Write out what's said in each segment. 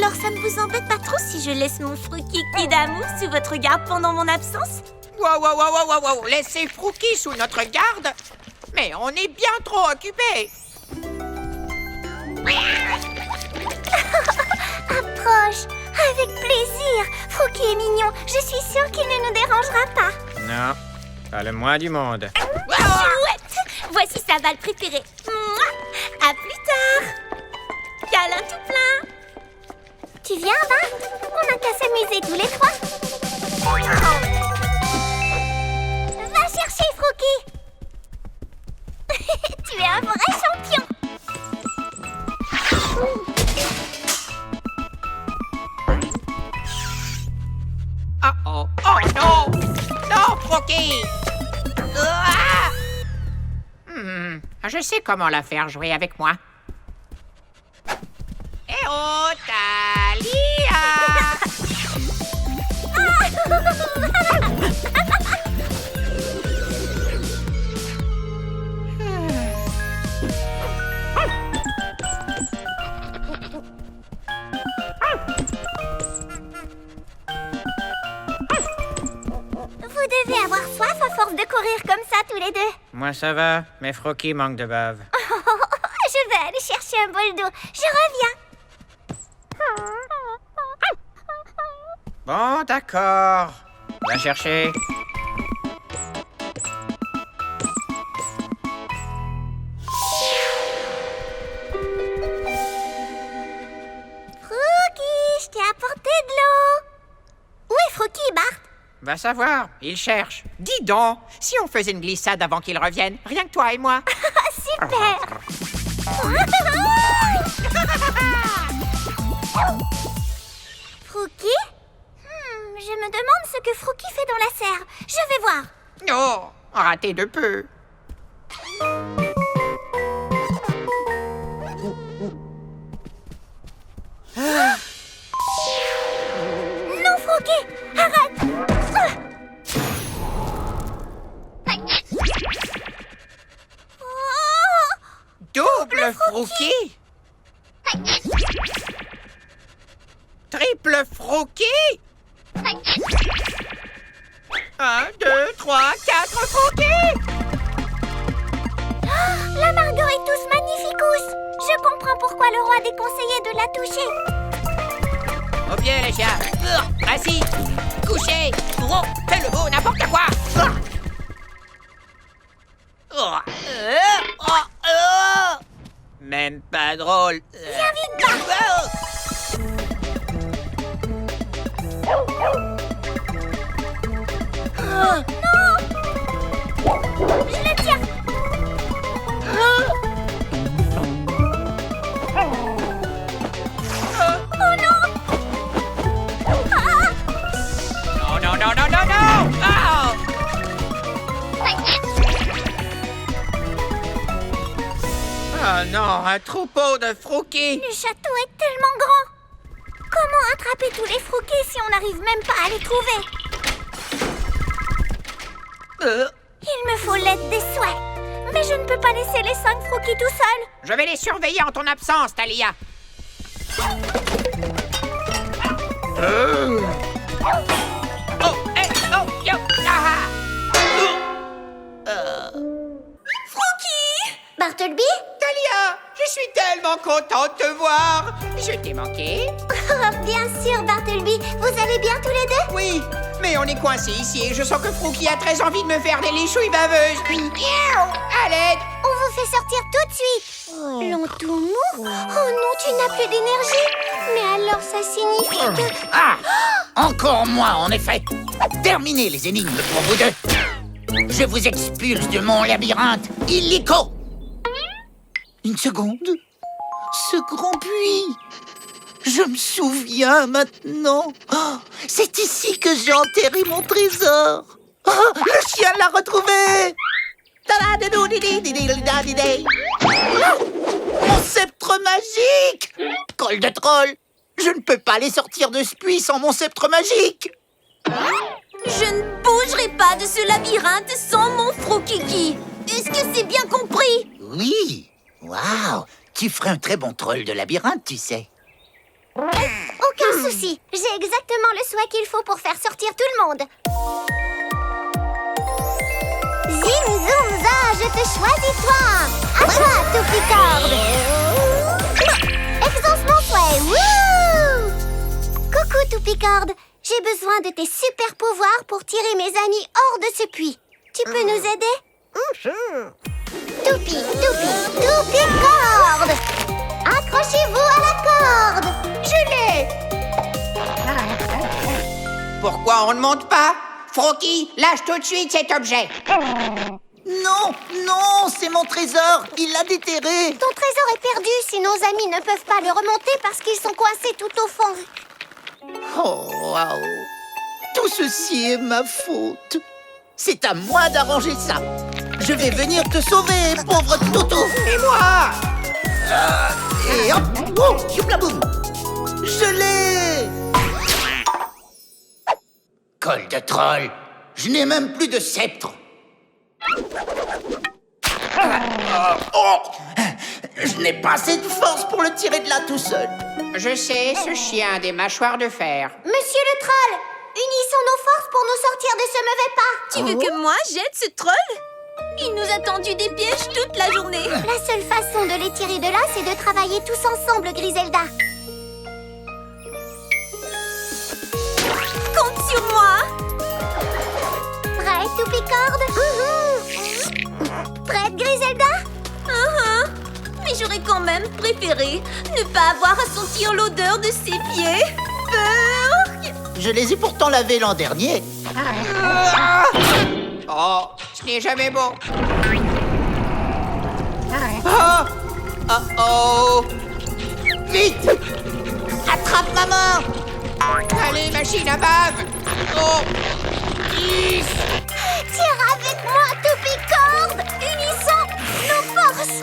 Alors ça ne vous embête pas trop si je laisse mon Frookie d'amour sous votre garde pendant mon absence? Wow, laissez Frookie sous notre garde? Mais on est bien trop occupés. Approche, avec plaisir. Frookie est mignon, je suis sûre qu'il ne nous dérangera pas. Non, pas le moins du monde. Chouette, voici sa balle préférée. Mouah. À plus tard. Câlin tout plein. Tu viens, Bart? On n'a qu'à s'amuser tous les trois. Va chercher, Frookie. Tu es un vrai champion. Oh non! Non, Frookie! Ah! Je sais comment la faire jouer avec moi. Eh oh, Thalia! Vous devez avoir soif à force de courir comme ça tous les deux. Moi, ça va, mais Frookie manque de bave. Je vais aller chercher un bol d'eau. Je reviens. Bon, d'accord. Va chercher. Frookie, je t'ai apporté de l'eau. Où est Frookie, Bart? Va savoir, il cherche. Dis donc, si on faisait une glissade avant qu'il revienne, rien que toi et moi. Super. Frookie? Je me demande ce que Frookie fait dans la serre. Je vais voir. Oh, raté de peu. Non, Frookie, arrête. Oh, Double Frookie? Triple Frookie? 1, 2, 3, 4 Frookie! la Margaritus magnificus. Je comprends pourquoi le roi déconseillait de la toucher. Au pied, les chiens. Assis, couché, gros, fais le beau, n'importe quoi. Même pas drôle. Viens vite, Bart. Je le tiens. Oh non. Non. Ah! Oh non, un troupeau de Frookie. Le château est tellement grand. Comment attraper tous les Frookies si on n'arrive même pas à les trouver? Il me faut l'aide des souhaits. Mais je ne peux pas laisser les 5 Frookies tout seuls. Je vais les surveiller en ton absence, Thalia. Yo, ah! Frookie! Bartleby? Thalia, je suis tellement contente de te voir. Je t'ai manqué. Bien sûr, Bartleby. Vous allez bien tous les deux? Oui, mais on est coincés ici et je sens que Frookie a très envie de me faire des léchouilles baveuses. À l'aide! On vous fait sortir tout de suite. Long tout mou? Oh non, tu n'as plus d'énergie. Mais alors ça signifie que... Ah! Encore moins, en effet. Terminez les énigmes pour vous deux. Je vous expulse de mon labyrinthe illico. Une seconde. Ce grand puits. Je me souviens maintenant. Oh, c'est ici que j'ai enterré mon trésor. Oh, le chien l'a retrouvé. Mon sceptre magique. Col de troll. Je ne peux pas les sortir de ce puits sans mon sceptre magique. Je ne bougerai pas de ce labyrinthe sans mon Frokiki. Est-ce que c'est bien compris? Oui. Waouh. Tu ferais un très bon troll de labyrinthe, tu sais. Aucun souci. J'ai exactement le soin qu'il faut pour faire sortir tout le monde. Zim, zoom, za, je te choisis toi. À toi, Toupicorde. Exauce mon souhait. Wouh! Coucou, Toupicorde. J'ai besoin de tes super pouvoirs pour tirer mes amis hors de ce puits. Tu peux nous aider? Toupi, Toupicorde. Accrochez-vous à la corde. Je l'ai. Pourquoi on ne monte pas? Froki, lâche tout de suite cet objet. Non, non, c'est mon trésor. Il l'a déterré. Ton trésor est perdu si nos amis ne peuvent pas le remonter parce qu'ils sont coincés tout au fond. Oh, waouh. Tout ceci est ma faute. C'est à moi d'arranger ça. Je vais venir te sauver, pauvre Toutou. Et moi? Et hop, oh, youplaboum. Je l'ai. Col de troll. Je n'ai même plus de sceptre. Oh, je n'ai pas assez de force pour le tirer de là tout seul. Je sais, ce chien a des mâchoires de fer. Monsieur le troll, unissons nos forces pour nous sortir de ce mauvais pas. Tu veux que moi j'aide ce troll? Il nous a tendu des pièges toute la journée. La seule façon de les tirer de là, c'est de travailler tous ensemble, Griselda. Compte sur moi. Prête, Toupicorde? Prête, Griselda? Mais j'aurais quand même préféré ne pas avoir à sentir l'odeur de ses pieds. Burk! Je les ai pourtant lavés l'an dernier. Oh, ce n'est jamais bon. Oh, oh, oh. Vite! Attrape maman! Allez, machine à bave. Oh. Yes. Tire avec moi, Toupicorde! Unissons nos forces!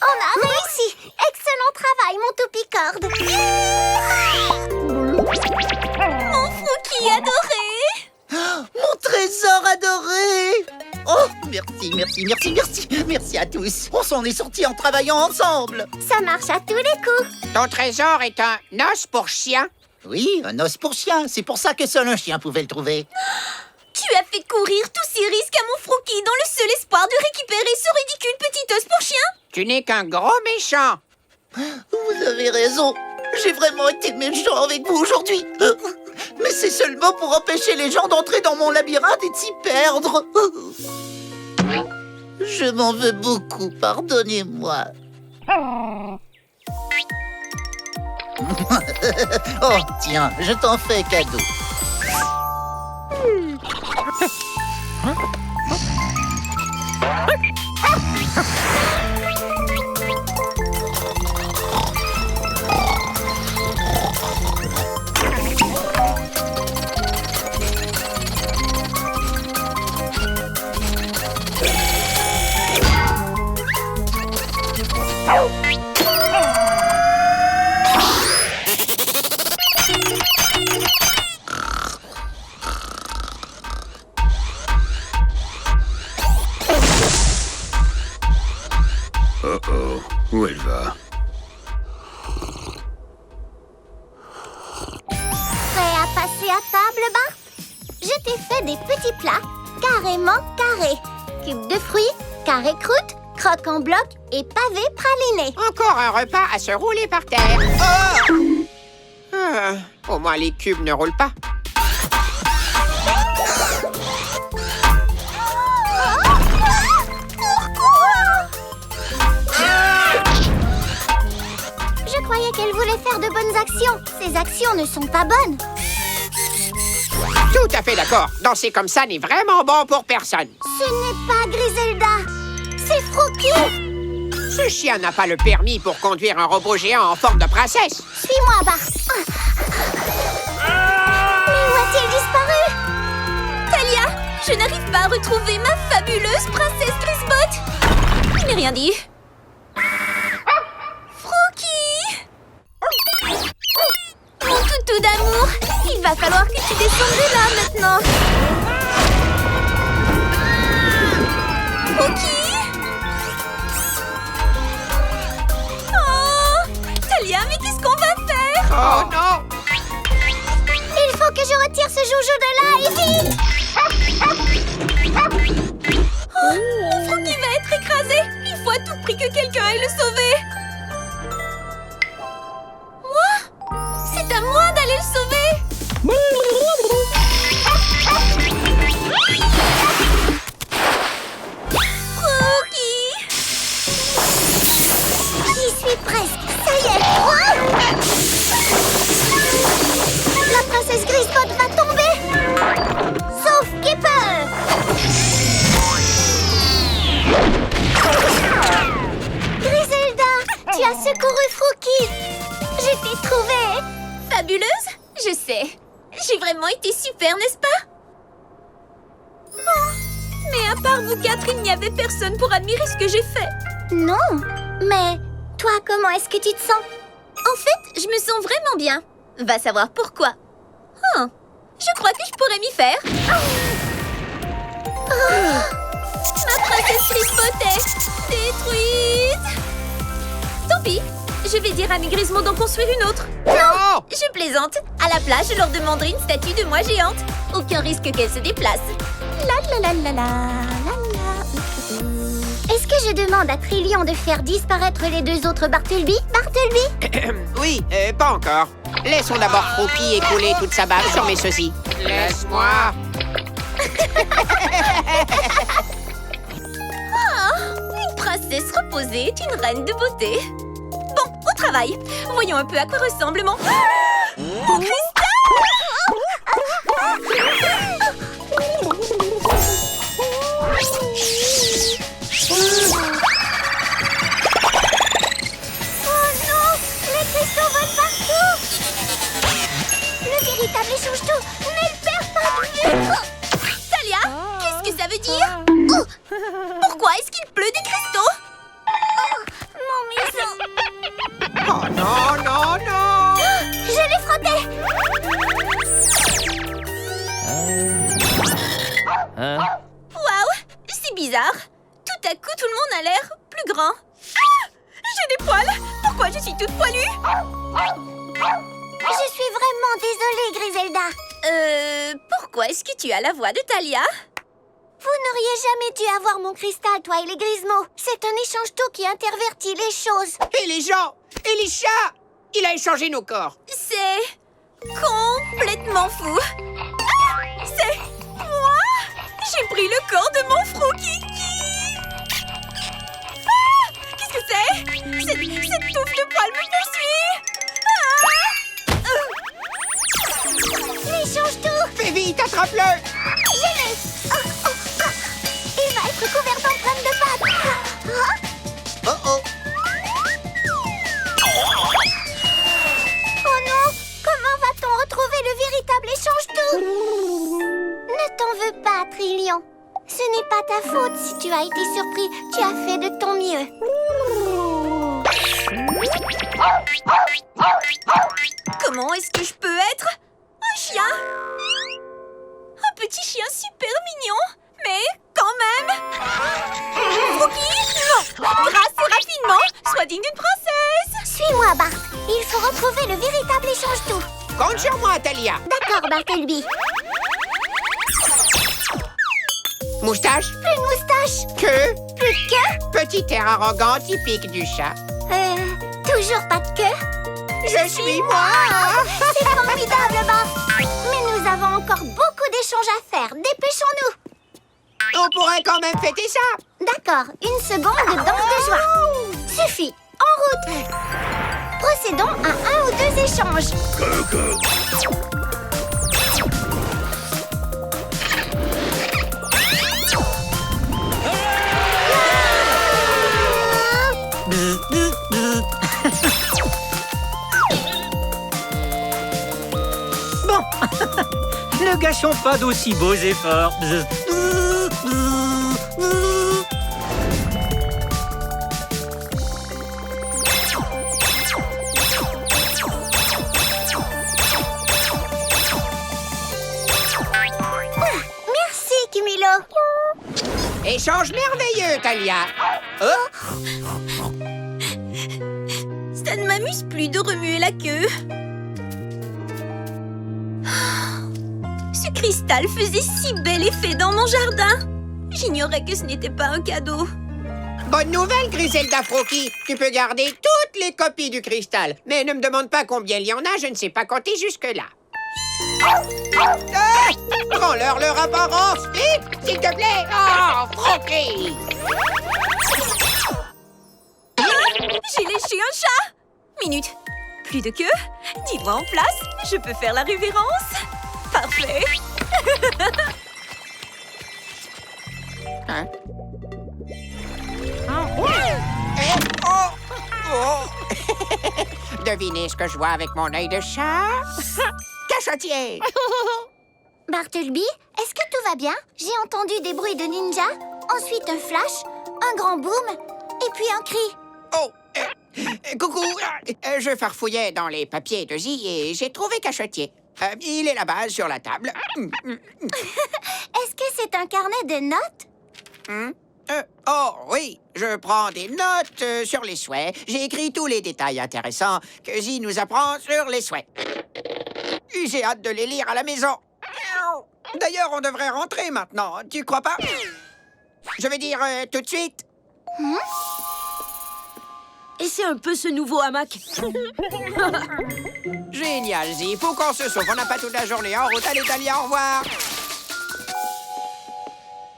On a réussi! Excellent travail, mon Toupicorde! Mon Froki adoré. Mon trésor adoré! Oh, merci, merci, merci, merci. Merci à tous. On s'en est sortis en travaillant ensemble. Ça marche à tous les coups! Ton trésor est un os pour chien. Oui, un os pour chien. C'est pour ça que seul un chien pouvait le trouver. Tu as fait courir tous ces risques à mon Froki dans le seul espoir de récupérer ce ridicule petit os pour chien. Tu n'es qu'un gros méchant. Vous avez raison. J'ai vraiment été méchant avec vous aujourd'hui. Mais c'est seulement pour empêcher les gens d'entrer dans mon labyrinthe et de s'y perdre. Je m'en veux beaucoup, pardonnez-moi. Oh, tiens, je t'en fais cadeau. Oh, où elle va? Prêt à passer à table, Bart? Je t'ai fait des petits plats carrément carrés. Cubes de fruits, carré croûte, croque en bloc et pavé praliné. Encore un repas à se rouler par terre. Oh. Au moins les cubes ne roulent pas. Je croyais qu'elle voulait faire de bonnes actions. Ces actions ne sont pas bonnes. Tout à fait d'accord. Danser comme ça n'est vraiment bon pour personne. Ce n'est pas Griselda. C'est Froki. Ce chien n'a pas le permis pour conduire un robot géant en forme de princesse. Suis-moi, Bart. Mais où a-t-il disparu? Talia, je n'arrive pas à retrouver ma fabuleuse princesse Grisbot. Je n'ai rien dit. Froki! Mon toutou d'amour, il va falloir que tu descendes de là maintenant. Froki! Oh! Talia, mais qu'est-ce qu'on va faire? Oh non! Il faut que je retire ce joujou de là et vite! Oh, Froki va être écrasé! Il faut à tout prix que quelqu'un aille le sauver! Moi? C'est à moi d'aller le sauver! Froki! J'y suis presque. Ça y est. Oh! La princesse Grisbot va tomber. Sauf Kipper. Griselda, tu as secouru Froki. Je t'ai trouvée. Fabuleuse? Je sais. J'ai vraiment été super, n'est-ce pas? Oh, mais à part vous quatre, il n'y avait personne pour admirer ce que j'ai fait. Non, mais toi, comment est-ce que tu te sens? En fait, je me sens vraiment bien. Va savoir pourquoi. Oh, je crois que je pourrais m'y faire. Ma princesse Grisbot est détruite. Tant pis, je vais dire à mes Grismos d'en construire une autre. Non! Je plaisante. À la place, je leur demanderai une statue de moi géante. Aucun risque qu'elle se déplace. La la la la la la la. Est-ce que je demande à Trillion de faire disparaître les deux autres Bartleby? Bartleby? Oui, pas encore. Laissons d'abord Froki écouler toute sa bave sur mes sosies. Laisse-moi. Une princesse reposée est une reine de beauté. Bon, au travail. Voyons un peu à quoi ressemble mon... Mon cristal! Oh non! Les cristaux volent partout! Le véritable échange-tout ne le perd pas de vue! Talia, qu'est-ce que ça veut dire? Pourquoi est-ce qu'il pleut des cristaux? Mon museau! Oh non, non, non! Je l'ai frotté! Waouh, c'est bizarre. Tout à coup, tout le monde a l'air plus grand. Ah, j'ai des poils. Pourquoi je suis toute poilue? Je suis vraiment désolée, Griselda. Pourquoi est-ce que tu as la voix de Talia? Vous n'auriez jamais dû avoir mon cristal, toi et les Grismos. C'est un échange-tout qui intervertit les choses. Et les gens! Et les chats! Il a échangé nos corps. C'est complètement fou. Ah, c'est moi. J'ai pris le corps de mon Froukiki. Ah, qu'est-ce que c'est? Cette touffe de poils me poursuit. L'échange-tout! Fais vite, attrape-le! Je l'ai! Il va être couvert d'empreintes de pattes. Oh oh! Oh non! Comment va-t-on retrouver le véritable échange-tout? Ne t'en veux pas, Trillion. Ce n'est pas ta faute si tu as été surpris. Tu as fait de ton mieux. Comment est-ce que je peux être un chien? Un petit chien super mignon, mais quand même. Froki, non! Grâce et rapidement, sois digne d'une princesse. Suis-moi, Bart. Il faut retrouver le véritable échange-tout. Compte sur moi, Talia. D'accord, Bartleby. Moustache, Plus de moustache, queue, plus de queue. petit air arrogant typique du chat. Toujours pas de queue. Je suis moi! C'est formidable, Bart. Mais nous avons encore beaucoup d'échanges à faire. Dépêchons-nous. On pourrait quand même fêter ça! D'accord, une seconde de danse de joie. Suffit, en route. Procédons à un ou deux échanges. Bon, ne gâchons pas d'aussi beaux efforts. Merci, Kimilo. Échange merveilleux, Talia. Ça ne m'amuse plus de remuer la queue. Ce cristal faisait si bel effet dans mon jardin. J'ignorais que ce n'était pas un cadeau. Bonne nouvelle, Griselda Froki. Tu peux garder toutes les copies du cristal. Mais ne me demande pas combien il y en a, je ne sais pas compter jusque-là. Prends-leur leur apparence, vite, s'il te plaît. Oh, Froki! J'ai léché un chat. Minute. Plus de queue. Dis-moi en place. Je peux faire la révérence. Parfait. Hein? Oh! Devinez ce que je vois avec mon œil de chat? Cachotier! Bartleby, est-ce que tout va bien? J'ai entendu des bruits de ninja, ensuite un flash, un grand boom, et puis un cri. Oh! Coucou! Je farfouillais dans les papiers de Zi et j'ai trouvé Cachotier. Il est là-bas, sur la table. Est-ce que c'est un carnet de notes? Oh, oui, je prends des notes sur les souhaits. J'ai écrit tous les détails intéressants que Zi nous apprend sur les souhaits. J'ai hâte de les lire à la maison. D'ailleurs, on devrait rentrer maintenant, tu crois pas? Je veux dire, tout de suite. Et c'est un peu ce nouveau hamac. Génial, Zi, faut qu'on se sauve. On n'a pas toute la journée en route. Allez, Talia, au revoir.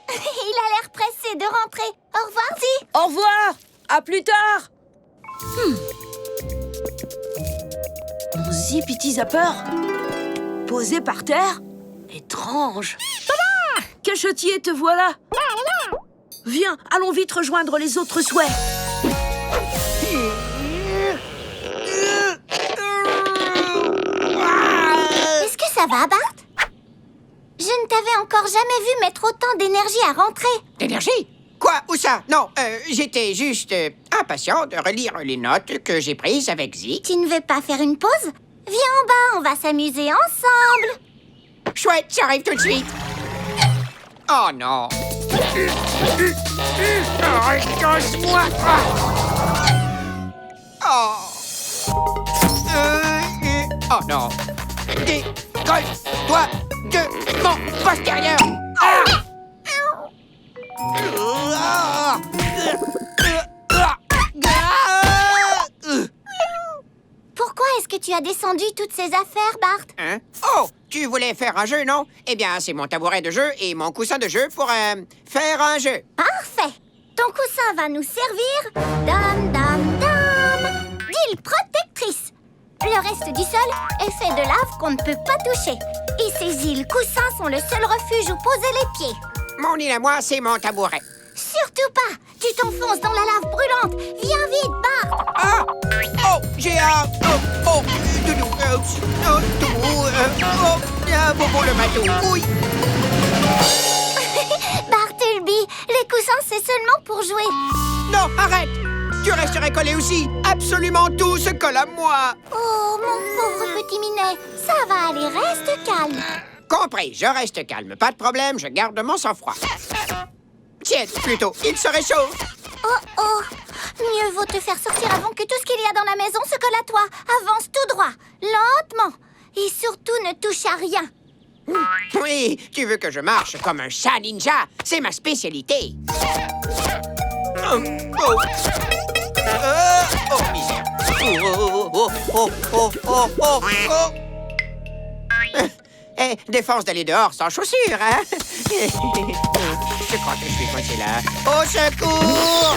Il a l'air pressé de rentrer. Au revoir, Zi. Au revoir. À plus tard. Mon Zippity Zapper posé par terre. Étrange. Cachotier, te voilà. Viens, allons vite rejoindre les autres souhaits. Est-ce que ça va, Bart? Je ne t'avais encore jamais vu mettre autant d'énergie à rentrer. D'énergie? Quoi? Où ça? Non, j'étais juste impatient de relire les notes que j'ai prises avec Zi. Tu ne veux pas faire une pause? Viens en bas, on va s'amuser ensemble. Chouette, j'arrive tout de suite. Oh non. Lâche-moi. Oh. Oh non. Décolle-toi de mon postérieur. Pourquoi est-ce que tu as descendu toutes ces affaires, Bart? Hein? Oh, tu voulais faire un jeu, non? Eh bien, c'est mon tabouret de jeu et mon coussin de jeu pour faire un jeu. Parfait. Ton coussin va nous servir. Dame, dame, dame. D'île protectrice. Le reste du sol est fait de lave qu'on ne peut pas toucher. Et ces îles coussins sont le seul refuge où poser les pieds. Mon île à moi, c'est mon tabouret. Surtout pas. Tu t'enfonces dans la lave brûlante. Viens vite, Bart. Ah! Oh, j'ai un... doudou, bobo le bateau, oui. Bartleby, les coussins, c'est seulement pour jouer. Non, arrête. Tu resterais collé aussi. Absolument tout se colle à moi. Oh, mon pauvre petit minet. Ça va aller, reste calme. Compris, je reste calme. Pas de problème, je garde mon sang-froid. Tiens, plutôt, il se réchauffe. Oh. Mieux vaut te faire sortir avant que tout ce qu'il y a dans la maison se colle à toi. Avance tout droit, lentement. Et surtout, ne touche à rien. Oui, tu veux que je marche comme un chat ninja? C'est ma spécialité. Oh, misère. Défense d'aller dehors sans chaussures, hein? Je crois que je suis coincé là. Au secours!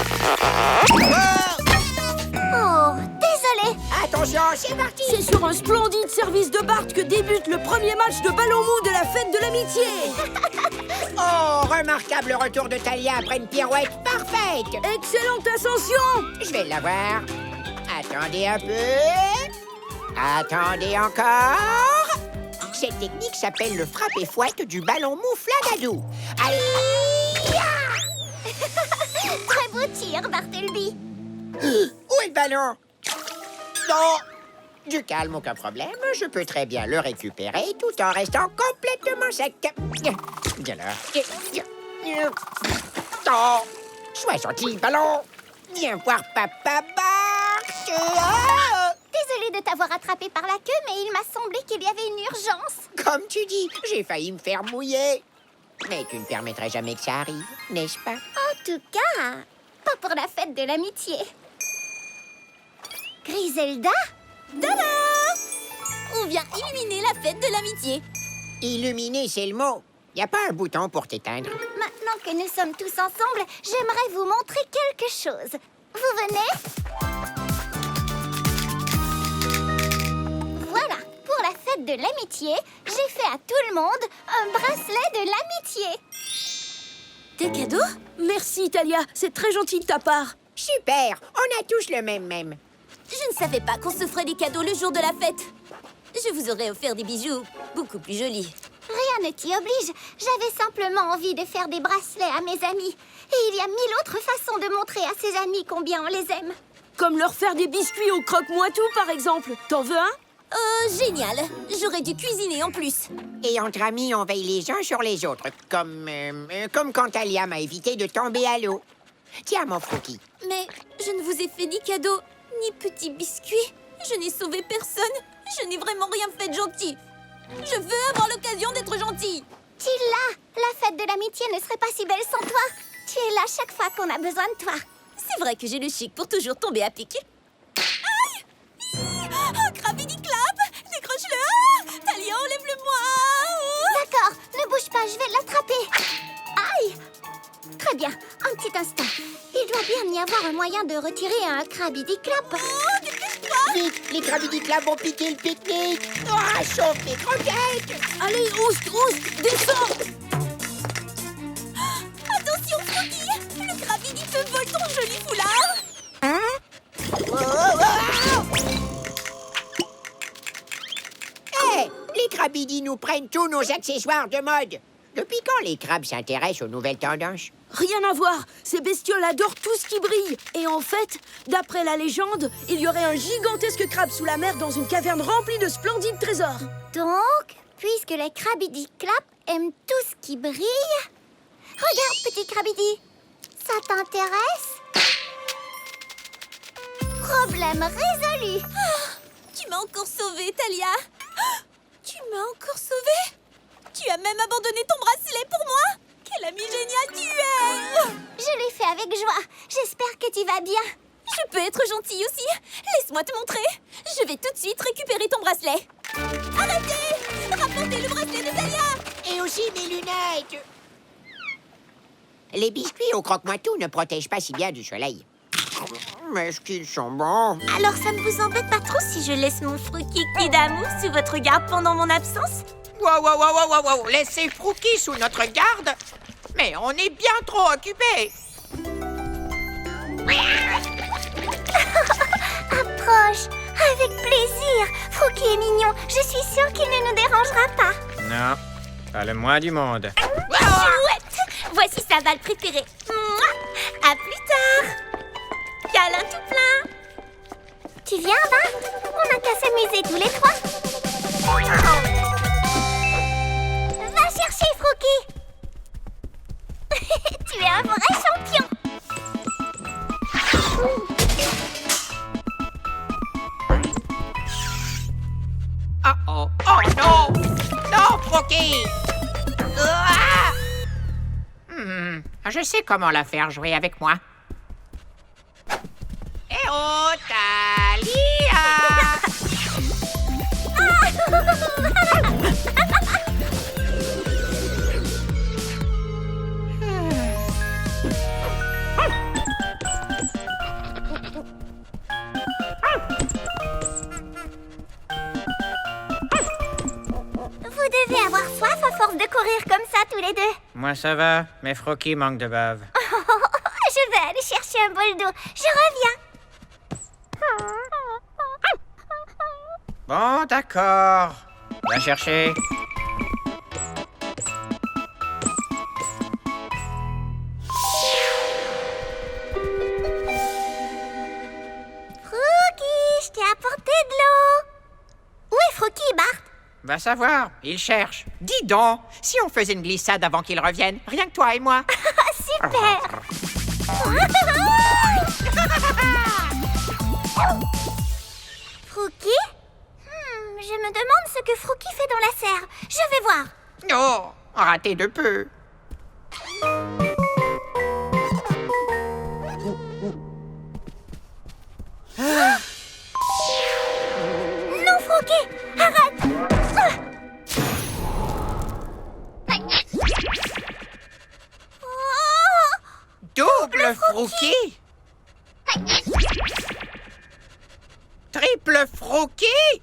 Oh, désolé. Attention, c'est parti! C'est sur un splendide service de Bart que débute le premier match de ballon mou de la fête de l'amitié. Oh, remarquable retour de Talia après une pirouette parfaite! Excellente ascension. Je vais l'avoir. Attendez un peu. Attendez encore. Cette technique s'appelle le frappe-et-fouette du ballon mou Flagadou. Aïe! Très beau tir, Bartleby. Où est le ballon? Non! Du calme, aucun problème. Je peux très bien le récupérer tout en restant complètement sec. Bien là. Oh, sois gentil, ballon. Viens voir Papa Bark. Ah! Désolée de t'avoir attrapé par la queue, mais il m'a semblé qu'il y avait une urgence. Comme tu dis, j'ai failli me faire mouiller. Mais tu ne permettrais jamais que ça arrive, n'est-ce pas? En tout cas, pas pour la fête de l'amitié. Griselda? Tada! On vient illuminer la fête de l'amitié. Illuminer, c'est le mot. Y a pas un bouton pour t'éteindre? Maintenant que nous sommes tous ensemble, j'aimerais vous montrer quelque chose. Vous venez? Voilà, pour la fête de l'amitié, j'ai fait à tout le monde un bracelet de l'amitié. Des cadeaux? Merci, Talia. C'est très gentil de ta part. Super, on a tous le même. Je ne savais pas qu'on se ferait des cadeaux le jour de la fête. Je vous aurais offert des bijoux beaucoup plus jolis. Rien ne t'y oblige. J'avais simplement envie de faire des bracelets à mes amis. Et il y a 1000 autres façons de montrer à ses amis combien on les aime. Comme leur faire des biscuits au croque-moi-tout, par exemple. T'en veux un? Génial. J'aurais dû cuisiner en plus. Et entre amis, on veille les uns sur les autres. Comme quand Talia m'a évité de tomber à l'eau. Tiens, mon Froki. Mais je ne vous ai fait ni cadeau, ni petit biscuit. Je n'ai sauvé personne. Je n'ai vraiment rien fait de gentil. Je veux avoir l'occasion d'être gentil. Tu l'as. La fête de l'amitié ne serait pas si belle sans toi. Tu es là chaque fois qu'on a besoin de toi. C'est vrai que j'ai le chic pour toujours tomber à pic. Aïe! Oh, Krabby Clap! Décroche-le! Ah, Talia, enlève-le-moi! D'accord, ne bouge pas, je vais l'attraper. Aïe! Très bien, un petit instant. Il doit bien y avoir un moyen de retirer un Krabby Clap. Oh, dépêche-toi! Vite, les Krabby-Clap vont piquer le pique-nique. Ah, chauffe les croquettes. Allez, oust, descends! Attention, Froggy! Le Krabby te vole ton joli foulard! Hé, les Krabidi nous prennent tous nos accessoires de mode. Depuis quand les crabes s'intéressent aux nouvelles tendances? Rien à voir. Ces bestioles adorent tout ce qui brille. Et en fait, d'après la légende, il y aurait un gigantesque crabe sous la mer dans une caverne remplie de splendides trésors. Donc, puisque les Krabby Clap aiment tout ce qui brille... Regarde, petit Krabby, ça t'intéresse? Problème résolu. Tu m'as encore sauvée, Talia. Tu m'as encore sauvée. Tu as même abandonné ton bracelet pour moi. Quelle amie géniale tu es. Je l'ai fait avec joie. J'espère que tu vas bien. Je peux être gentille aussi. Laisse-moi te montrer. Je vais tout de suite récupérer ton bracelet. Arrêtez! Rapportez le bracelet de Talia. Et aussi mes lunettes. Les biscuits au croque-moi-tout ne protègent pas si bien du soleil. Mais est-ce qu'ils sont bons? Alors ça ne vous embête pas trop si je laisse mon Frookie d'amour sous votre garde pendant mon absence? Wow, laissez Frookie sous notre garde? Mais on est bien trop occupés. Approche. Avec plaisir. Frookie est mignon. Je suis sûre qu'il ne nous dérangera pas. Non, pas le moins du monde. Chouette! Voici sa balle préférée. Mouah! À plus tard! Câlin tout plein! Tu viens, va? On n'a qu'à s'amuser tous les trois. Va chercher, Frookie. Tu es un vrai champion. Oh non! Non, Frookie! Ah! Je sais comment la faire jouer avec moi. Eh oh, Talia! Vous devez avoir soif à force de courir comme ça tous les deux. Moi, ça va, mais Frookie manque de bave. Je vais aller chercher un bol d'eau. Je reviens. Bon, d'accord. Va chercher. Frookie, je t'ai apporté de l'eau. Où est Frookie, Bart? Va savoir, il cherche. Dis donc, si on faisait une glissade avant qu'il revienne, rien que toi et moi. super! Frookie? Je me demande ce que Frookie fait dans la serre. Je vais voir. Oh, raté de peu. Non, Frookie! Arrête! Oh! Double Frookie. Triple Frookie.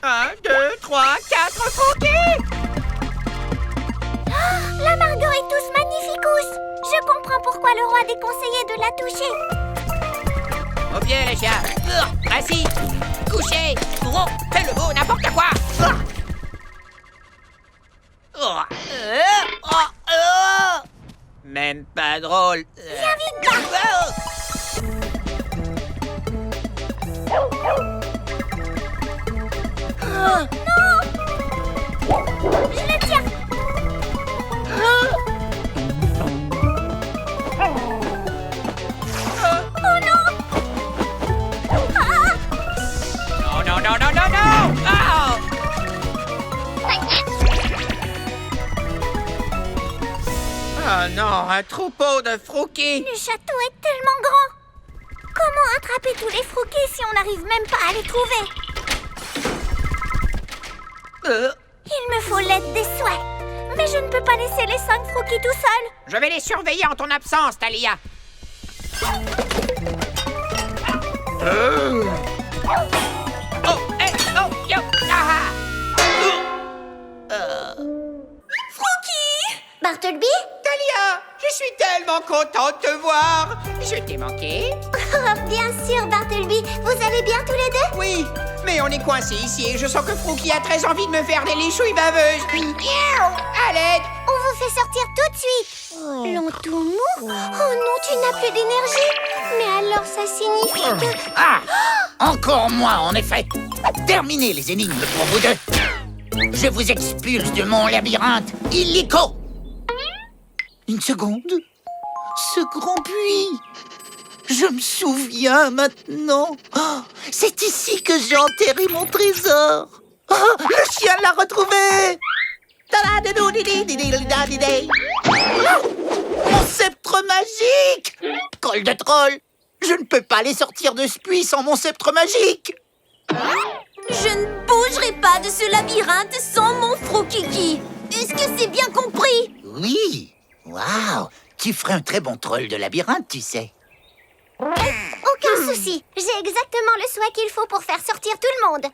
1, 2, 3, 4 Frookie. La Margot est tous magnificous! Je comprends pourquoi le roi déconseillait de la toucher. Au pied les chiens. Assis. Couché. Gros. Fais le beau n'importe quoi. Même pas drôle. Viens vite, Bart! Je le tiens! Oh non! Ah! Non, non, non, non, non, non. Ah! Oh non, un troupeau de Frookie. Le château est tellement grand! Comment attraper tous les Frookies si on n'arrive même pas à les trouver? Il me faut l'aide des souhaits. Mais je ne peux pas laisser les 5 Frookies tout seuls. Je vais les surveiller en ton absence, Thalia. Oh, hey, oh, yo, ah, Bartleby? Thalia, je suis tellement contente de te voir. Je t'ai manqué. Oh, bien sûr, Bartleby. Vous allez bien tous les deux? Oui, mais on est coincés ici et je sens que Frookie a très envie de me faire des lichouilles baveuses. Miaou, à l'aide. On vous fait sortir tout de suite. Long tout mou? Oh non, tu n'as plus d'énergie. Mais alors ça signifie que... Ah! Encore moins, en effet. Terminez les énigmes pour vous deux. Je vous expulse de mon labyrinthe illico. Une seconde. Ce grand puits. Je me souviens maintenant. Oh, c'est ici que j'ai enterré mon trésor. Oh, le chien l'a retrouvé. Mon sceptre magique. Col de troll. Je ne peux pas les sortir de ce puits sans mon sceptre magique. Je ne bougerai pas de ce labyrinthe sans mon Froukiki. Est-ce que c'est bien compris? Oui. Waouh. Tu ferais un très bon troll de labyrinthe, tu sais. Aucun souci. J'ai exactement le souhait qu'il faut pour faire sortir tout le monde.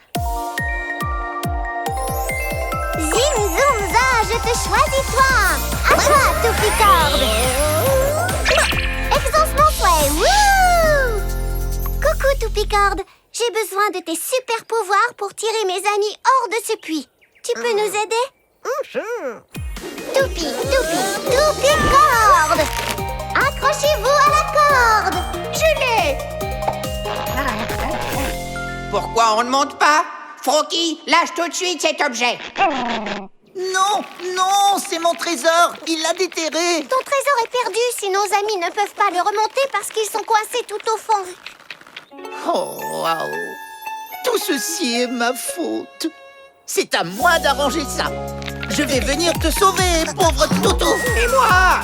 Zim, zoom, za, je te choisis toi. À toi, Toupicorde. Exauce mon souhait. Wouh! Coucou, Toupicorde. J'ai besoin de tes super pouvoirs pour tirer mes amis hors de ce puits. Tu peux nous aider? Toupi, Toupicorde. Accrochez-vous à la corde. Je l'ai. Pourquoi on ne monte pas? Frookie, lâche tout de suite cet objet. Non, non, c'est mon trésor. Il l'a déterré. Ton trésor est perdu si nos amis ne peuvent pas le remonter parce qu'ils sont coincés tout au fond. Oh, waouh. Tout ceci est ma faute. C'est à moi d'arranger ça. Je vais venir te sauver, pauvre toutou. Et moi?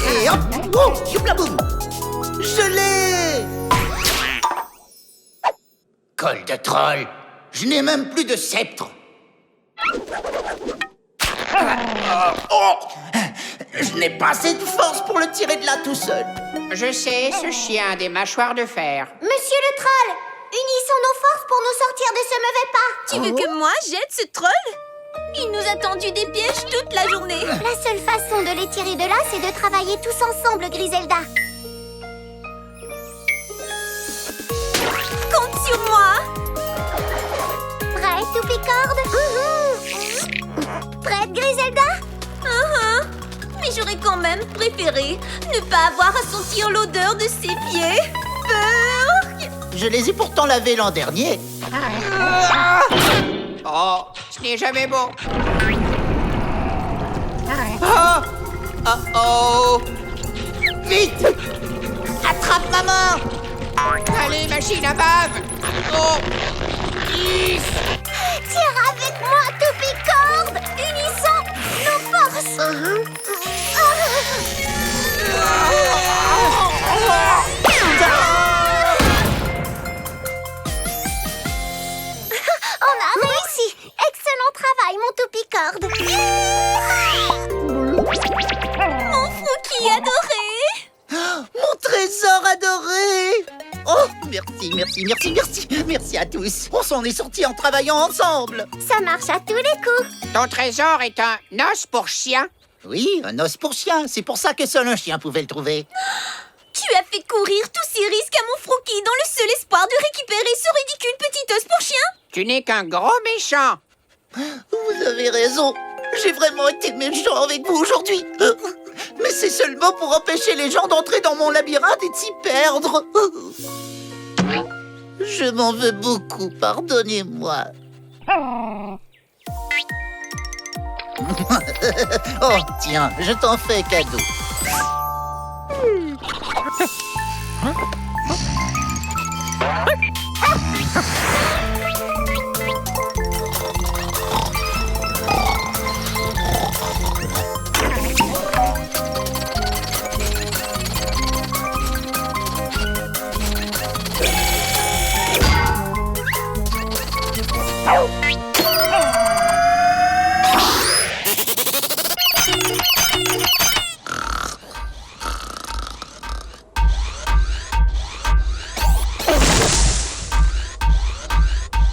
Et hop, oh, youblaboum. Je l'ai. Col de troll. Je n'ai même plus de sceptre. Oh, je n'ai pas assez de force pour le tirer de là tout seul. Je sais, ce chien a des mâchoires de fer. Monsieur le troll, unissons nos forces pour nous sortir de ce mauvais pas. Tu veux que moi j'aide ce troll? Il nous a tendu des pièges toute la journée. La seule façon de les tirer de là, c'est de travailler tous ensemble, Griselda. Compte sur moi. Prête, Toupicorde? Prête, Griselda? Mais j'aurais quand même préféré ne pas avoir à sentir l'odeur de ses pieds. Burk! Je les ai pourtant lavés l'an dernier. Oh, ce n'est jamais bon. Oh! Vite! Attrape maman! Allez, machine à bave! Oh! Yes! Tire avec moi, Toupicorde! Unissons nos forces! On a réussi! Excellent travail, mon Toupicorde! Mon Froki adoré! Mon trésor adoré! Oh, merci à tous. On s'en est sortis en travaillant ensemble. Ça marche à tous les coups! Ton trésor est un os pour chien? Oui, un os pour chien. C'est pour ça que seul un chien pouvait le trouver. Tu as fait courir tous ces risques à mon Froki dans le seul espoir de récupérer ce ridicule petit os pour chien? Tu n'es qu'un gros méchant. Vous avez raison. J'ai vraiment été méchant avec vous aujourd'hui. Mais c'est seulement pour empêcher les gens d'entrer dans mon labyrinthe et de s'y perdre. Je m'en veux beaucoup, pardonnez-moi. Oh, tiens, je t'en fais cadeau.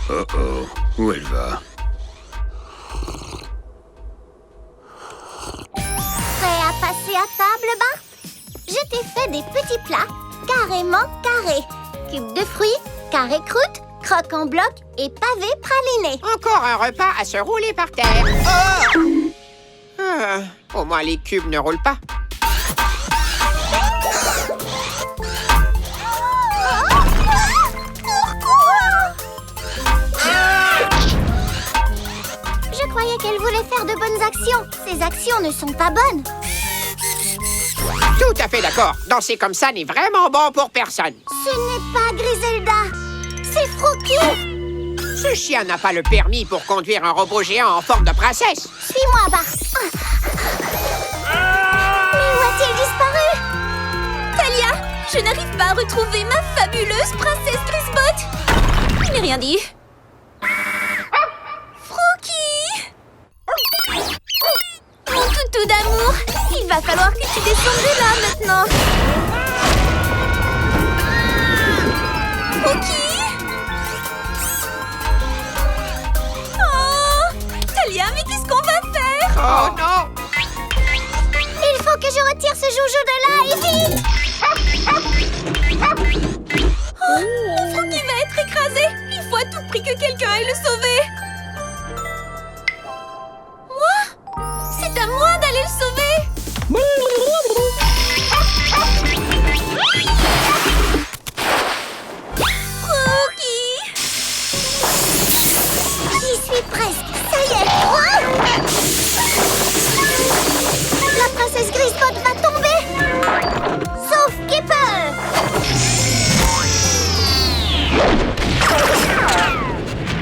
Oh, où elle va? Prêt à passer à table, Bart? Je t'ai fait des petits plats carrément carrés. Cubes de fruits, carré croûte, croque en bloc et pavé praliné. Encore un repas à se rouler par terre. Oh! Au moins les cubes ne roulent pas. Je croyais qu'elle voulait faire de bonnes actions. Ces actions ne sont pas bonnes. Tout à fait d'accord. Danser comme ça n'est vraiment bon pour personne. Ce n'est pas Griselda, c'est Froki. Ce chien n'a pas le permis pour conduire un robot géant en forme de princesse. Suis-moi, Bart. Mais où a-t-il disparu? Talia, je n'arrive pas à retrouver ma fabuleuse princesse Grisbot. Je n'ai rien dit. Froki! Mon toutou d'amour, il va falloir que tu descendes de là maintenant. Froki! Oh! Talia, mais qu'est-ce qu'on va faire? Oh non! Il faut que je retire ce joujou de là et vite. Oh, mon Froki va être écrasé. Il faut à tout prix que quelqu'un aille le sauver. Moi? C'est à moi d'aller le sauver. Froki! J'y suis presque. Ça y est. La princesse Grisbot va tomber. Sauf Kipper.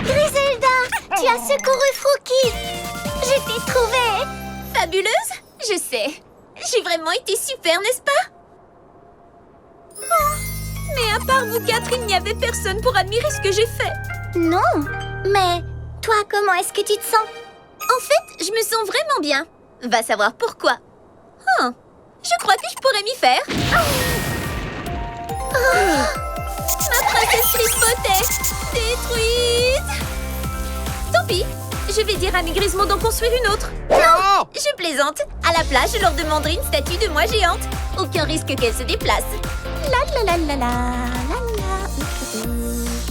Griselda, tu as secouru Froki. Je t'ai trouvée. Fabuleuse? Je sais. J'ai vraiment été super, n'est-ce pas? Oh, mais à part vous quatre, il n'y avait personne pour admirer ce que j'ai fait. Non, mais toi, comment est-ce que tu te sens? En fait, je me sens vraiment bien. Va savoir pourquoi. Oh, je crois que je pourrais m'y faire. Ma princesse Grisbot est détruite. Tant pis, je vais dire à mes Grismons d'en construire une autre. Non! Je plaisante. À la place, je leur demanderai une statue de moi géante. Aucun risque qu'elle se déplace. La la la la la la la.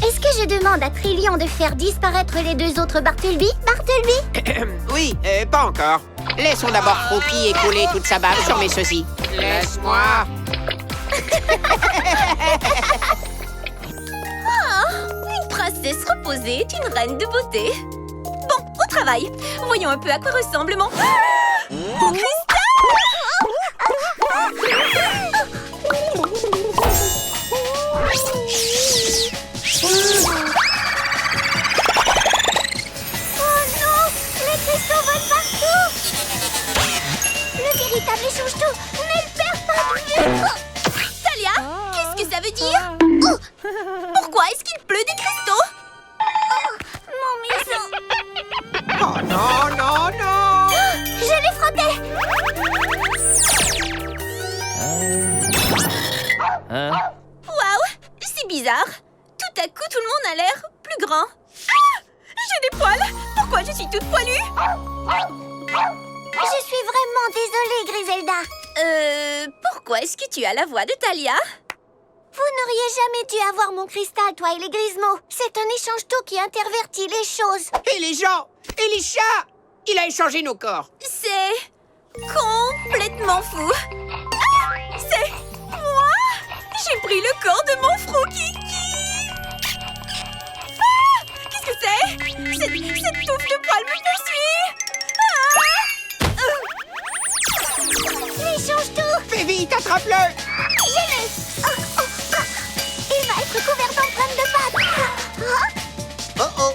Est-ce que je demande à Trillion de faire disparaître les deux autres Bartleby? Oui, pas encore. Laissons d'abord Froki écouler toute sa bave sur mes sosies. Laisse-moi. Une princesse reposée est une reine de beauté. Bon, au travail. Voyons un peu à quoi ressemble mon... Mon cristal! Oh non! Les cristaux volent partout! Le véritable échange-tout ne le perd pas de vue! Talia, qu'est-ce que ça veut dire? Pourquoi est-ce qu'il pleut des cristaux? Mon museau! Oh non, non, non! Je l'ai frotté! Waouh, c'est bizarre. Tout à coup, tout le monde a l'air plus grand. Ah! J'ai des poils. Pourquoi je suis toute poilue? Je suis vraiment désolée, Griselda. Pourquoi est-ce que tu as la voix de Talia? Vous n'auriez jamais dû avoir mon cristal, toi et les Grismo. C'est un échange-tout qui intervertit les choses. Et les gens! Et les chats! Il a échangé nos corps. C'est complètement fou. Ah! C'est moi! J'ai pris le corps de mon Froukiki. Ah! Qu'est-ce que c'est? Cette touffe de poils me poursuit. L'échange-tout! Fais vite, attrape-le! Je l'ai! Il va être couvert d'empreintes de pattes. Oh oh!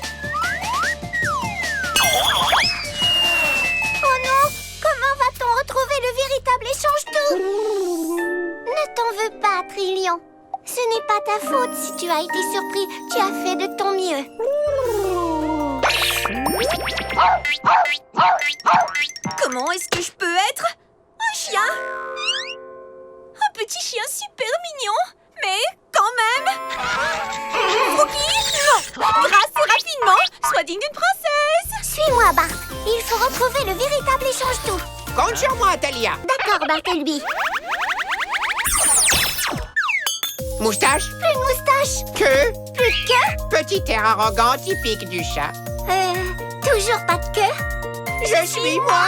Oh non! Comment va-t-on retrouver le véritable échange-tout? Ne t'en veux pas, Trillion. Ce n'est pas ta faute si tu as été surpris. Tu as fait de ton mieux. Comment est-ce que je peux être un chien? Un petit chien super mignon, mais quand même. Froki, non! Grâce rapidement, sois digne d'une princesse. Suis-moi, Bart. Il faut retrouver le véritable échange-tout. Compte sur moi, Talia. D'accord, Bartleby. Moustache, Plus de moustache. queue, Plus de queue. petit air arrogant typique du chat. Toujours pas de queue. Je suis moi!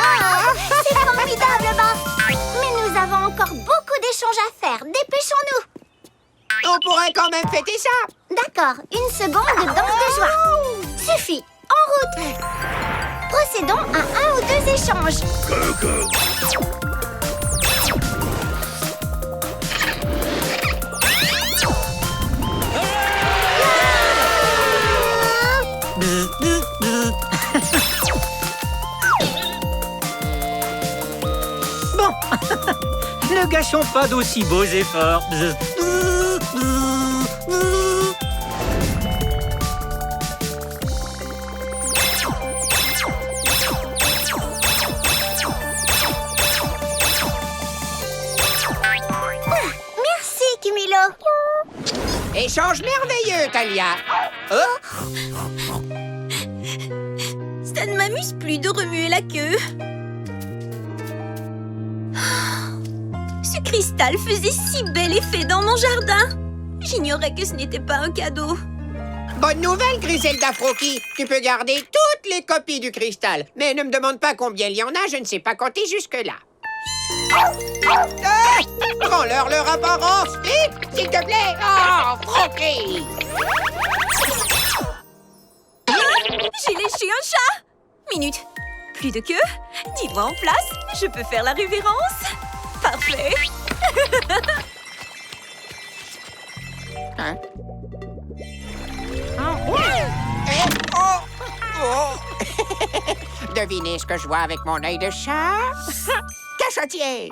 C'est formidable, Bart. Mais nous avons encore beaucoup d'échanges à faire. Dépêchons-nous. On pourrait quand même fêter ça! D'accord, une seconde de danse de joie. Suffit, en route. Procédons à un ou deux échanges. Bon, ne gâchons pas d'aussi beaux efforts. Merci, Kimilo. Échange merveilleux, Talia! Oh! Ça ne m'amuse plus de remuer la queue. Ce cristal faisait si bel effet dans mon jardin. J'ignorais que ce n'était pas un cadeau. Bonne nouvelle, Griselda Froki! Tu peux garder toutes les copies du cristal. Mais ne me demande pas combien il y en a, je ne sais pas compter jusque-là. Ah! Prends-leur leur apparence! Vite, s'il te plaît! Oh, Froki! J'ai léché un chat. Minute. Plus de queue. Dis-moi en place. Je peux faire la révérence. Parfait. Hein? Oh! Oh! Devinez ce que je vois avec mon œil de chat? Cachotier!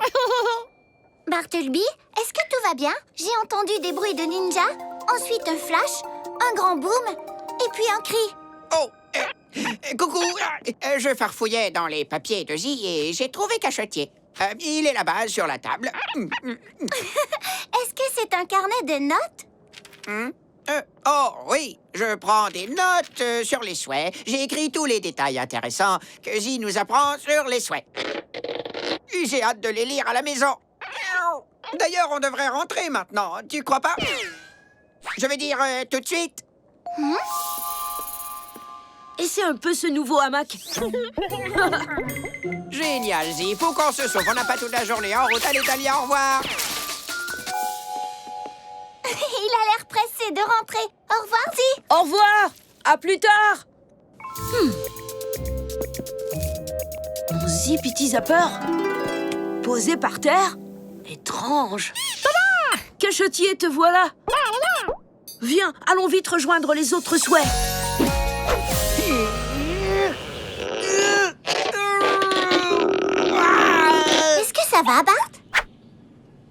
Bartleby, est-ce que tout va bien? J'ai entendu des bruits de ninja, ensuite un flash, un grand boom, et puis un cri. Oh! Coucou! Je farfouillais dans les papiers de Zi et j'ai trouvé Cachotier. Il est là-bas, sur la table. Est-ce que c'est un carnet de notes? Oh oui, je prends des notes sur les souhaits. J'ai écrit tous les détails intéressants que Zi nous apprend sur les souhaits. J'ai hâte de les lire à la maison. D'ailleurs, on devrait rentrer maintenant, tu crois pas? Je vais dire tout de suite. Et c'est un peu ce nouveau hamac. Génial, Zi, faut qu'on se sauve. On n'a pas toute la journée en route. Allez, Talia, au revoir. Il a l'air pressé de rentrer. Au revoir, Zi. Au revoir. À plus tard. Mon Zippity Zapper posé par terre? Étrange. Tada! Cachotier, te voilà. Viens, allons vite rejoindre les autres souhaits. Est-ce que ça va, Bart?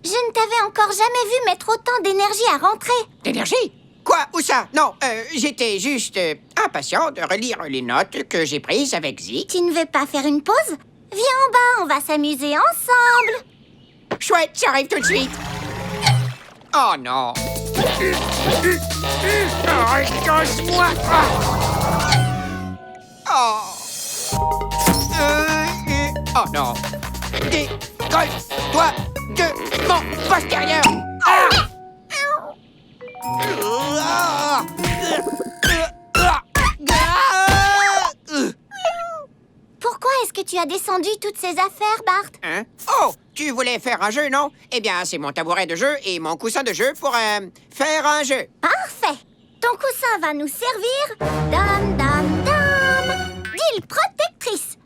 Je ne t'avais encore jamais vu mettre autant d'énergie à rentrer. D'énergie? Quoi? Où ça? Non, j'étais juste impatient de relire les notes que j'ai prises avec Zi. Tu ne veux pas faire une pause? Viens en bas, on va s'amuser ensemble. Chouette, j'arrive tout de suite. Oh non. Lâche-moi. Oh. Oh non. Décolle-toi de mon postérieur. Ah. Pourquoi est-ce que tu as descendu toutes ces affaires, Bart? Hein? Oh, tu voulais faire un jeu, non? Eh bien, c'est mon tabouret de jeu et mon coussin de jeu pour faire un jeu. Parfait. Ton coussin va nous servir. Dame, dame, dame. D'île protectrice.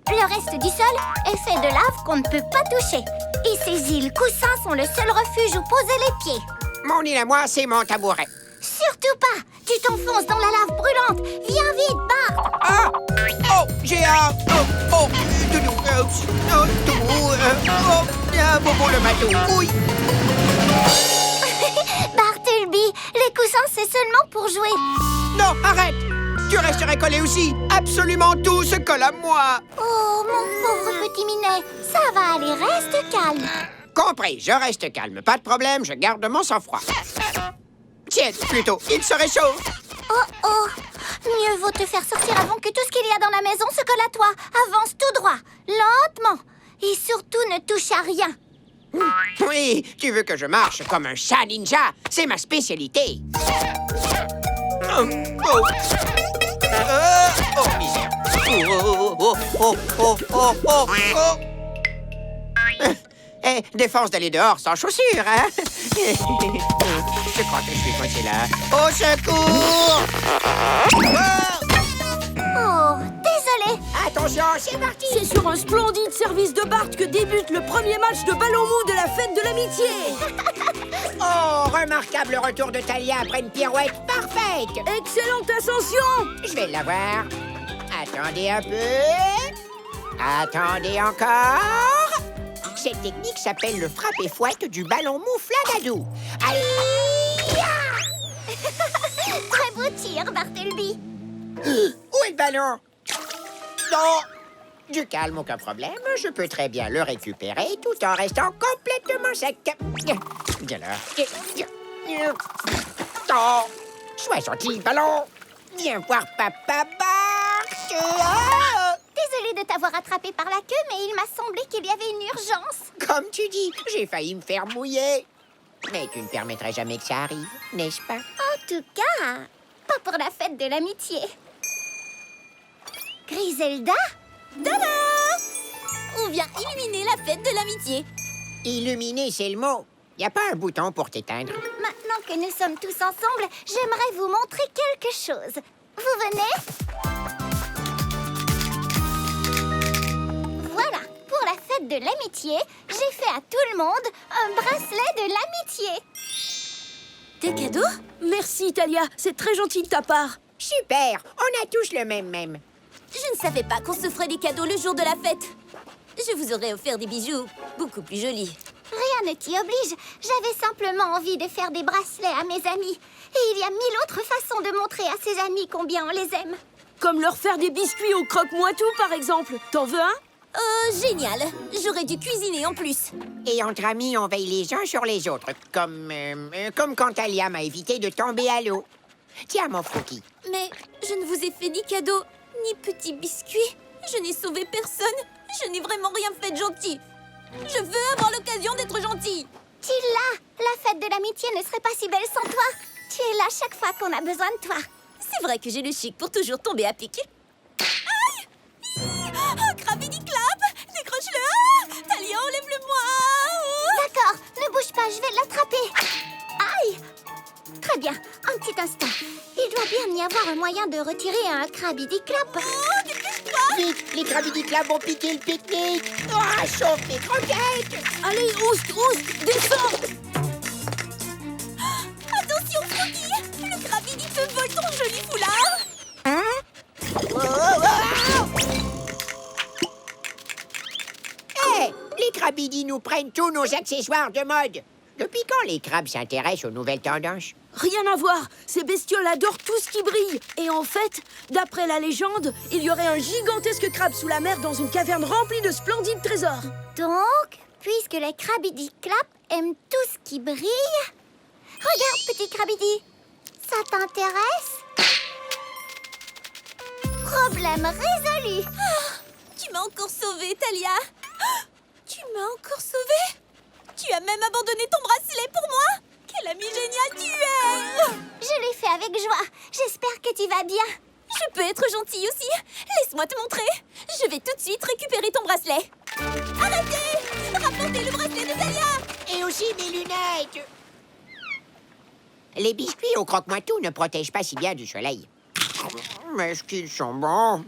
Le reste du sol est fait de lave qu'on ne peut pas toucher. Et ces îles coussins sont le seul refuge où poser les pieds. Mon île à moi, c'est mon tabouret. Surtout pas. Tu t'enfonces dans la lave brûlante. Viens vite, Bart. Ah! Oh, j'ai un... doudou, bobo le bateau, oui. Bartleby, les coussins, c'est seulement pour jouer. Non, arrête. Tu resterais collé aussi. Absolument tout se colle à moi. Oh, mon pauvre petit minet. Ça va aller, reste calme. Compris, je reste calme. Pas de problème, je garde mon sang-froid. Tiens, plutôt, il se réchauffe. Oh, oh. Mieux vaut te faire sortir avant que tout ce qu'il y a dans la maison se colle à toi. Avance tout droit, lentement. Et surtout, ne touche à rien. Oui, tu veux que je marche comme un chat ninja? C'est ma spécialité. Oh, misère. Défense d'aller dehors sans chaussures, hein? Je crois que je suis coincé là. Au secours! Oh, désolé. Attention, c'est parti! C'est sur un splendide service de Bart que débute le premier match de ballon mou de la fête de l'amitié. Oh, remarquable retour de Talia après une pirouette parfaite! Excellente ascension. Je vais l'avoir. Attendez un peu. Attendez encore. Cette technique s'appelle le frappe-et-fouette du ballon mou Flagadou. Allez! Très beau tir, Bartleby. Où est le ballon? Non! Du calme, aucun problème. Je peux très bien le récupérer tout en restant complètement sec. Viens là. Oh! Sois gentil, ballon. Viens voir papa Bart. Désolée de t'avoir attrapé par la queue, mais il m'a semblé qu'il y avait une urgence. Comme tu dis, j'ai failli me faire mouiller. Mais tu ne permettrais jamais que ça arrive, n'est-ce pas? En tout cas, pas pour la fête de l'amitié. Griselda? Tada! On vient illuminer la fête de l'amitié. Illuminer, c'est le mot. Y a pas un bouton pour t'éteindre? Maintenant que nous sommes tous ensemble, j'aimerais vous montrer quelque chose. Vous venez? Voilà, pour la fête de l'amitié, j'ai fait à tout le monde un bracelet de l'amitié. Des cadeaux? Merci, Talia. C'est très gentil de ta part. Super! On a tous le même. Je ne savais pas qu'on se ferait des cadeaux le jour de la fête. Je vous aurais offert des bijoux beaucoup plus jolis. Rien ne t'y oblige. J'avais simplement envie de faire des bracelets à mes amis. Et il y a 1000 autres façons de montrer à ses amis combien on les aime. Comme leur faire des biscuits au croque-moi-tout, par exemple. T'en veux un? Génial. J'aurais dû cuisiner en plus. Et entre amis, on veille les uns sur les autres. Comme quand Talia m'a évité de tomber à l'eau. Tiens, mon Froki. Mais je ne vous ai fait ni cadeau, ni petit biscuit. Je n'ai sauvé personne. Je n'ai vraiment rien fait de gentil. Je veux avoir l'occasion d'être gentille. Tu l'as. La fête de l'amitié ne serait pas si belle sans toi. Tu es là chaque fois qu'on a besoin de toi. C'est vrai que j'ai le chic pour toujours tomber à pic. Aïe! Oh, Crabidi-clap! Décroche-le! Ah, Talia, enlève-le-moi! D'accord, ne bouge pas, je vais l'attraper. Aïe! Très bien, un petit instant. Il doit bien y avoir un moyen de retirer un Crabidi-clap. Oh, dépêche-toi! Vite, les Krabby-Club vont piquer le pique-nique. Ah, chauffe mes croquettes. Allez, Oust, descends. Attention, Froggy. Le Krabby-Feu vole ton joli foulard. Hé, les Krabby nous prennent tous nos accessoires de mode. Depuis quand les crabes s'intéressent aux nouvelles tendances? Rien à voir. Ces bestioles adorent tout ce qui brille. Et en fait, d'après la légende, il y aurait un gigantesque crabe sous la mer dans une caverne remplie de splendides trésors. Donc, puisque les Krabby Clap aiment tout ce qui brille... Regarde, petit Krabby, ça t'intéresse? Problème résolu. Tu m'as encore sauvée, Talia. Tu m'as encore sauvée. Tu as même abandonné ton bracelet pour moi. Quelle amie géniale tu es. Je l'ai fait avec joie. J'espère que tu vas bien. Je peux être gentille aussi. Laisse-moi te montrer. Je vais tout de suite récupérer ton bracelet. Arrêtez! Rapportez le bracelet de Talia. Et aussi mes lunettes. Les biscuits au croque-matou ne protègent pas si bien du soleil. Mais est-ce qu'ils sont bons?